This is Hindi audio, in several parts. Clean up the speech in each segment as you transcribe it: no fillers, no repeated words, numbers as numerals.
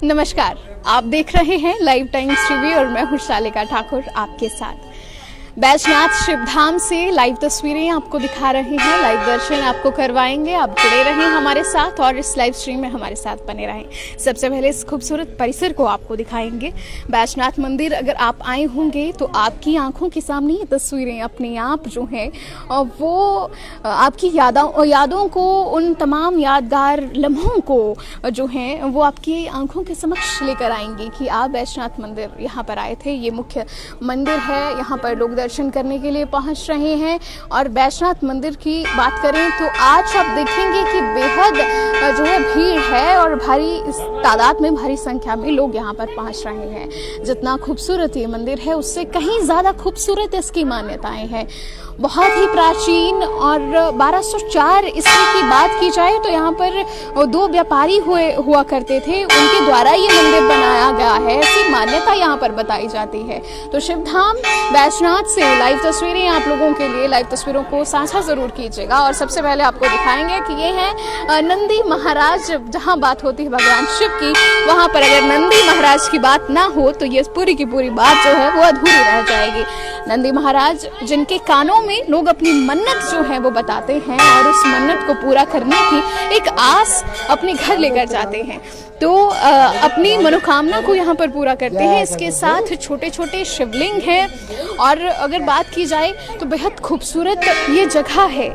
नमस्कार, आप देख रहे हैं लाइव टाइम्स टीवी और मैं हूं शालिका ठाकुर आपके साथ। बैजनाथ शिवधाम से लाइव तस्वीरें आपको दिखा रहे हैं, लाइव दर्शन आपको करवाएंगे। आप जुड़े रहें हमारे साथ और इस लाइव स्ट्रीम में हमारे साथ बने रहें। सबसे पहले इस खूबसूरत परिसर को आपको दिखाएंगे। बैजनाथ मंदिर अगर आप आए होंगे तो आपकी आंखों के सामने ये तस्वीरें अपने आप जो हैं वो आपकी यादों को, उन तमाम यादगार लम्हों को जो हैं वो आपकी आंखों के समक्ष लेकर आएंगे कि आप बैजनाथ मंदिर यहाँ पर आए थे। ये मुख्य मंदिर है, यहाँ पर लोग दर्शन करने के लिए पहुंच रहे हैं। और बैजनाथ मंदिर की बात करें तो आज आप देखेंगे कि बेहद जो है भीड़ है और भारी तादाद में, भारी संख्या में लोग यहाँ पर पहुंच रहे हैं। जितना खूबसूरत ये मंदिर है उससे कहीं ज्यादा खूबसूरत इसकी मान्यताएं हैं। बहुत ही प्राचीन और 1204 ईस्वी की बात की जाए तो यहाँ पर दो व्यापारी हुआ करते थे, उनके द्वारा ये मंदिर बनाया गया है, ऐसी मान्यता यहाँ पर बताई जाती है। तो शिवधाम बैजनाथ से लाइव तस्वीरें आप लोगों के लिए, लाइव तस्वीरों को साझा जरूर कीजिएगा। और सबसे पहले आपको दिखाएंगे कि ये है नंदी महाराज। जहाँ बात होती है भगवान शिव की, वहां पर अगर नंदी महाराज की बात ना हो तो ये पूरी की पूरी बात जो है वो अधूरी रह जाएगी। नंदी महाराज जिनके कानों में लोग अपनी मन्नत जो है वो बताते हैं और उस मन्नत को पूरा करने की एक आस अपने घर लेकर जाते हैं, तो अपनी मनोकामना को यहाँ पर पूरा करते हैं। इसके साथ छोटे छोटे शिवलिंग हैं और अगर बात की जाए तो बेहद खूबसूरत ये जगह है।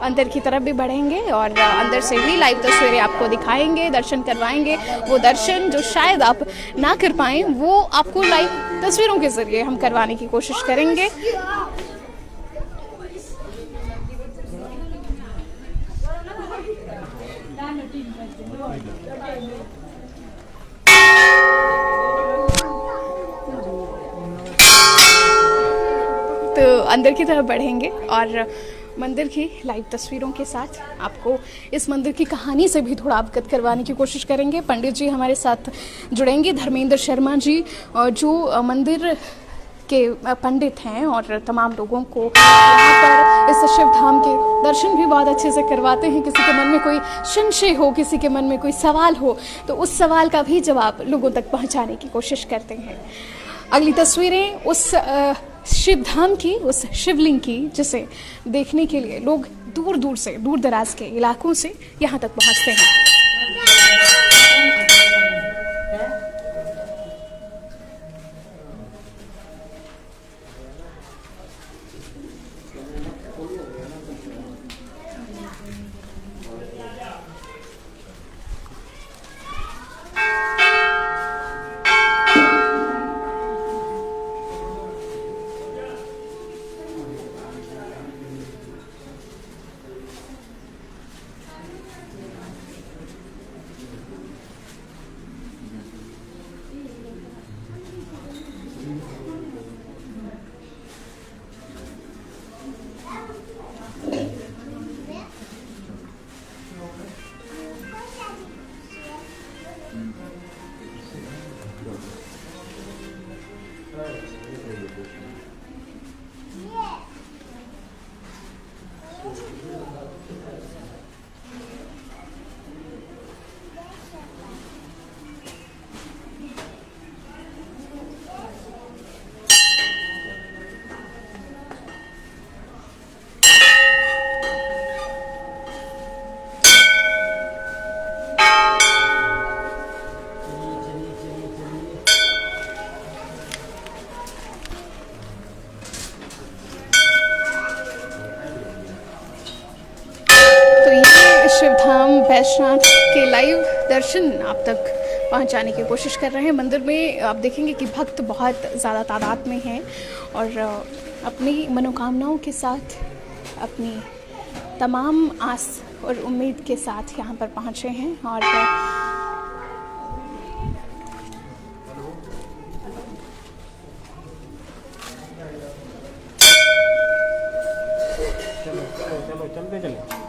अंदर की तरफ भी बढ़ेंगे और अंदर से भी लाइव तस्वीरें आपको दिखाएंगे, दर्शन करवाएंगे। वो दर्शन जो शायद आप ना कर पाएं वो आपको लाइव तस्वीरों के जरिए हम करवाने की कोशिश करेंगे। तो अंदर की तरफ बढ़ेंगे और मंदिर की लाइव तस्वीरों के साथ आपको इस मंदिर की कहानी से भी थोड़ा अवगत करवाने की कोशिश करेंगे। पंडित जी हमारे साथ जुड़ेंगे, धर्मेंद्र शर्मा जी, जो मंदिर के पंडित हैं और तमाम लोगों को यहाँ पर इस शिवधाम के दर्शन भी बहुत अच्छे से करवाते हैं। किसी के मन में कोई संशय हो, किसी के मन में कोई सवाल हो तो उस सवाल का भी जवाब लोगों तक पहुँचाने की कोशिश करते हैं। अगली तस्वीरें उस शिवधाम की, उस शिवलिंग की, जिसे देखने के लिए लोग दूर दूर से, दूर दराज के इलाकों से यहाँ तक पहुँचते हैं। शिवधाम बैजनाथ के लाइव दर्शन आप तक पहुंचाने की कोशिश कर रहे हैं। मंदिर में आप देखेंगे कि भक्त बहुत ज़्यादा तादाद में हैं और अपनी मनोकामनाओं के साथ, अपनी तमाम आस और उम्मीद के साथ यहाँ पर पहुँचे हैं। और चलते चले।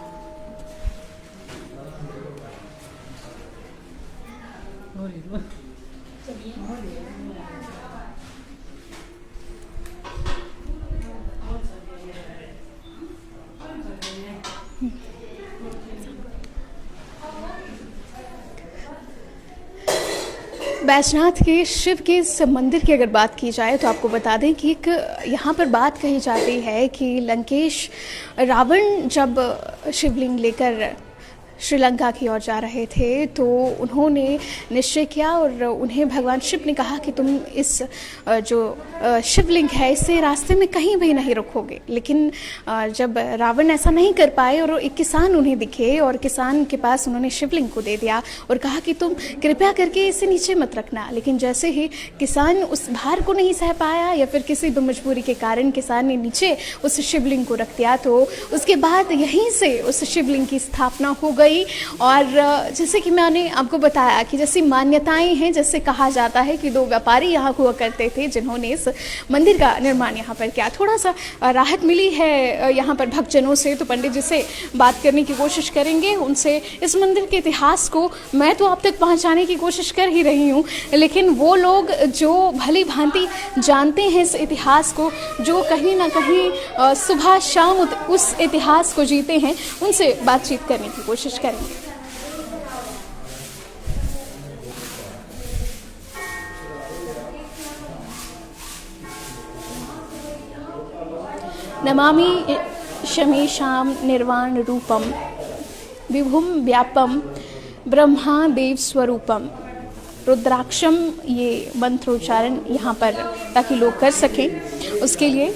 बैजनाथ के शिव के इस मंदिर की अगर बात की जाए तो आपको बता दें कि एक यहाँ पर बात कही जाती है कि लंकेश रावण जब शिवलिंग लेकर श्रीलंका की ओर जा रहे थे तो उन्होंने निश्चय किया और उन्हें भगवान शिव ने कहा कि तुम इस जो शिवलिंग है इसे रास्ते में कहीं भी नहीं रखोगे। लेकिन जब रावण ऐसा नहीं कर पाए और एक किसान उन्हें दिखे और किसान के पास उन्होंने शिवलिंग को दे दिया और कहा कि तुम कृपया करके इसे नीचे मत रखना। लेकिन जैसे ही किसान उस भार को नहीं सह पाया या फिर किसी भी मजबूरी के कारण किसान ने नीचे उस शिवलिंग को रख दिया तो उसके बाद यहीं से उस शिवलिंग की स्थापना हो गई। और जैसे कि मैंने आपको बताया कि जैसी मान्यताएं हैं, जैसे कहा जाता है कि दो व्यापारी यहाँ हुआ करते थे जिन्होंने इस मंदिर का निर्माण यहाँ पर किया। थोड़ा सा राहत मिली है यहाँ पर भक्तजनों से, तो पंडित जी से बात करने की कोशिश करेंगे, उनसे इस मंदिर के इतिहास को मैं तो आप तक पहुँचाने की कोशिश कर ही रही हूँ, लेकिन वो लोग जो भली भांति जानते हैं इस इतिहास को, जो कहीं ना कहीं सुबह शाम उस इतिहास को जीते हैं, उनसे बातचीत करने की कोशिश करेंगे। नमामि शमेशां निर्वाण रूपम विभुम व्यापम ब्रह्मा देव स्वरूपम। रुद्राक्षम ये मंत्रोच्चारण यहाँ पर ताकि लोग कर सकें, उसके लिए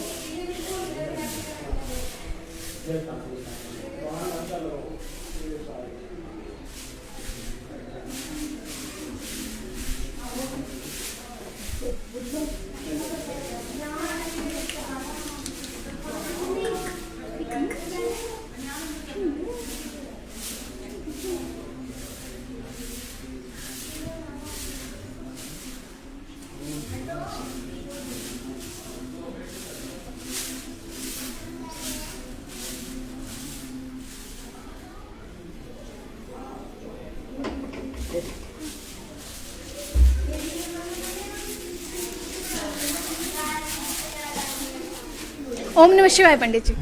ओम नमः शिवाय। पंडित जी,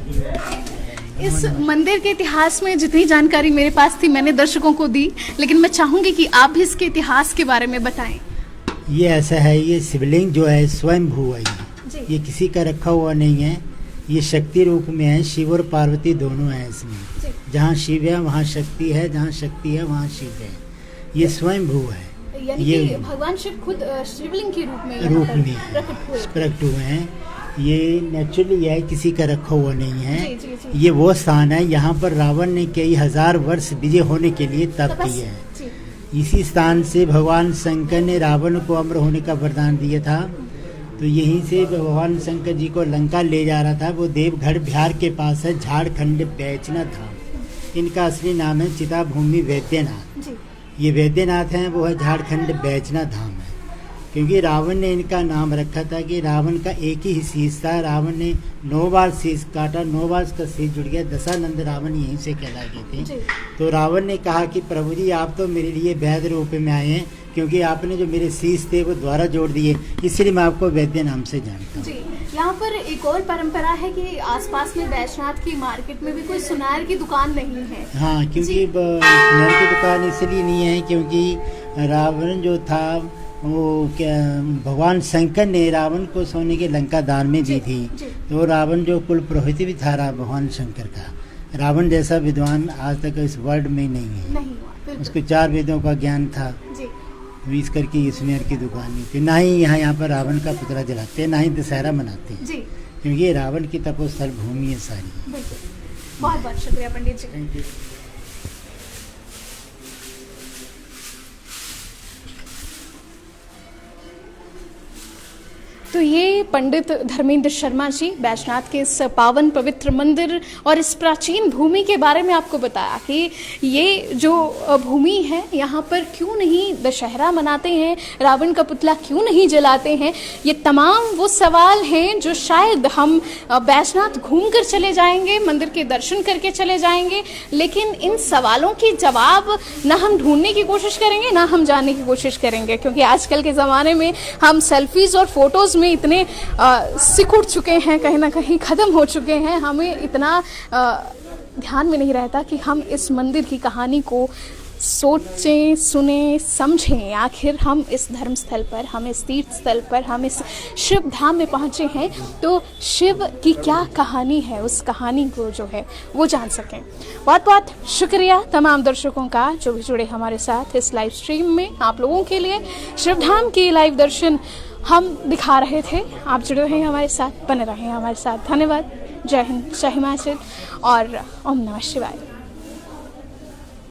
इस मंदिर के इतिहास में जितनी जानकारी मेरे पास थी मैंने दर्शकों को दी, लेकिन मैं चाहूंगी कि आप भी इसके इतिहास के बारे में बताएं। ये ऐसा है, ये शिवलिंग जो है स्वयंभू है, ये किसी का रखा हुआ नहीं है। ये शक्ति रूप में है, शिव और पार्वती दोनों हैं इसमें। जहाँ शिव है वहाँ शक्ति है, जहाँ शक्ति है वहाँ शिव है। ये स्वयंभू है, यानी कि भगवान शिव खुद शिवलिंग के रूप में प्रकट हुए हैं। ये नेचुरली है, किसी का रखा हुआ नहीं है। जी, जी, जी। ये वो स्थान है यहाँ पर रावण ने कई हजार वर्ष विजय होने के लिए तप किया है। इसी स्थान से भगवान शंकर ने रावण को अमर होने का वरदान दिया था। तो यहीं से भगवान शंकर जी को लंका ले जा रहा था। वो देवगढ़ बिहार के पास है, झारखंड बैजनाथ धाम। इनका असली नाम है चिताभूमि वैद्यनाथ। ये वैद्यनाथ हैं, वो है झारखंड बैजनाथ धाम है। क्योंकि रावण ने इनका नाम रखा था कि रावण का एक ही शीश था। रावण ने 9 बार शीश काटा, 9 बार उसका शीश जुड़ गया। दशानंद रावण यहीं से कहलाए गए थे। तो रावण ने कहा कि प्रभु जी आप तो मेरे लिए वैद्य रूप में आए हैं, क्योंकि आपने जो मेरे शीश थे वो द्वारा जोड़ दिए, इसलिए मैं आपको वैद्य नाम से जानता हूँ। यहाँ पर एक और परंपरा है कि आसपास में बैजनाथ की मार्केट में भी कोई सुनार की दुकान नहीं है। हाँ, क्योंकि सुनार की दुकान इसलिए नहीं है क्योंकि रावण जो था वो क्या भगवान शंकर ने रावण को सोने की लंका दान में दी थी। तो रावण जो कुल पुरोहित भी था भगवान शंकर का, रावण जैसा विद्वान आज तक इस वर्ल्ड में नहीं है। उसको 4 वेदों का ज्ञान था। तो इस करके ये सुनार की दुकान नहीं थी। ना ही यहाँ पर रावण का पुतला जलाते हैं, ना ही दशहरा मनाते हैं, क्योंकि ये रावण की तपोस्थल भूमि है सारी। बहुत बहुत शुक्रिया पंडित जी। Thank you. तो ये पंडित धर्मेंद्र शर्मा जी बैजनाथ के इस पावन पवित्र मंदिर और इस प्राचीन भूमि के बारे में आपको बताया कि ये जो भूमि है यहाँ पर क्यों नहीं दशहरा मनाते हैं, रावण का पुतला क्यों नहीं जलाते हैं। ये तमाम वो सवाल हैं जो शायद हम बैजनाथ घूम कर चले जाएंगे, मंदिर के दर्शन करके चले जाएंगे, लेकिन इन सवालों के जवाब ना हम ढूंढने की कोशिश करेंगे ना हम जानने की कोशिश करेंगे, क्योंकि आजकल के ज़माने में हम सेल्फीज और फोटोज़ में इतने सिकुड़ चुके हैं, कहीं ना कहीं ख़त्म हो चुके हैं। हमें इतना ध्यान में नहीं रहता कि हम इस मंदिर की कहानी को सोचें, सुने, समझें आखिर हम इस धर्म स्थल पर, हम इस तीर्थ स्थल पर, हम इस शिव धाम में पहुँचे हैं तो शिव की क्या कहानी है, उस कहानी को जो है वो जान सकें। बहुत बहुत शुक्रिया तमाम दर्शकों का जो भी जुड़े हमारे साथ इस लाइव स्ट्रीम में। आप लोगों के लिए शिव धाम की लाइव दर्शन हम दिखा रहे थे, आप जुड़े रहे हमारे साथ, बने रहे हमारे साथ। धन्यवाद। जय हिंद, जय हिमाचल और ओम नमः शिवाय।